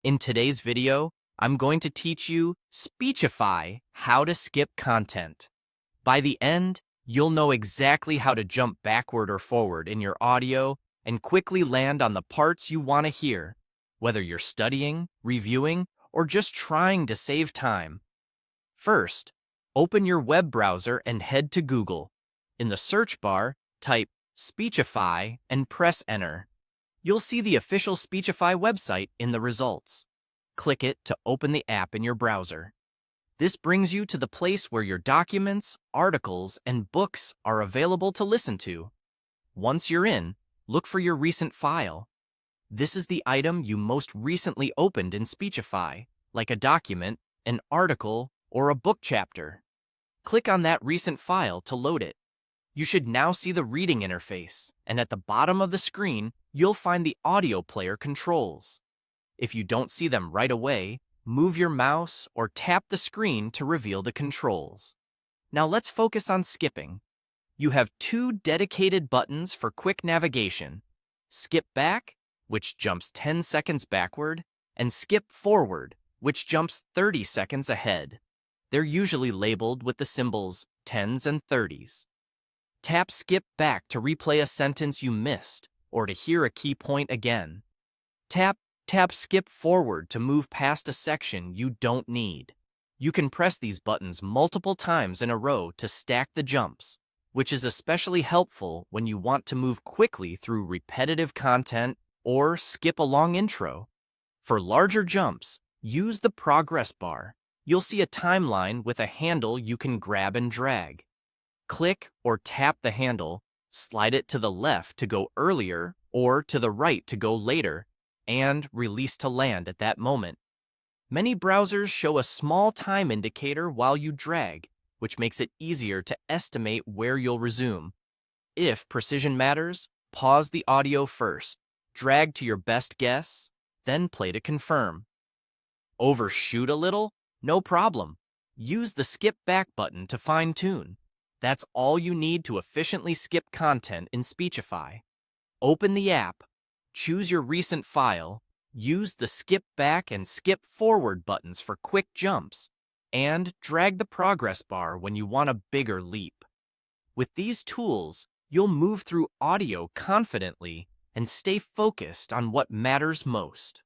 In today's video, I'm going to teach you Speechify, how to skip content. By the end, you'll know exactly how to jump backward or forward in your audio and quickly land on the parts you want to hear, whether you're studying, reviewing, or just trying to save time. First, open your web browser and head to Google. In the search bar, type Speechify and press Enter. You'll see the official Speechify website in the results. Click it to open the app in your browser. This brings you to the place where your documents, articles, and books are available to listen to. Once you're in, look for your recent file. This is the item you most recently opened in Speechify, like a document, an article, or a book chapter. Click on that recent file to load it. You should now see the reading interface, and at the bottom of the screen, you'll find the audio player controls. If you don't see them right away, move your mouse or tap the screen to reveal the controls. Now let's focus on skipping. You have two dedicated buttons for quick navigation: Skip Back, which jumps 10 seconds backward, and Skip Forward, which jumps 30 seconds ahead. They're usually labeled with the symbols 10s and 30s. Tap Skip Back to replay a sentence you missed or to hear a key point again. Tap Skip Forward to move past a section you don't need. You can press these buttons multiple times in a row to stack the jumps, which is especially helpful when you want to move quickly through repetitive content or skip a long intro. For larger jumps, use the progress bar. You'll see a timeline with a handle you can grab and drag. Click or tap the handle, slide it to the left to go earlier or to the right to go later, and release to land at that moment. Many browsers show a small time indicator while you drag, which makes it easier to estimate where you'll resume. If precision matters, pause the audio first, drag to your best guess, then play to confirm. Overshoot a little? No problem. Use the Skip Back button to fine-tune. That's all you need to efficiently skip content in Speechify. Open the app, choose your recent file, use the Skip Back and Skip Forward buttons for quick jumps, and drag the progress bar when you want a bigger leap. With these tools, you'll move through audio confidently and stay focused on what matters most.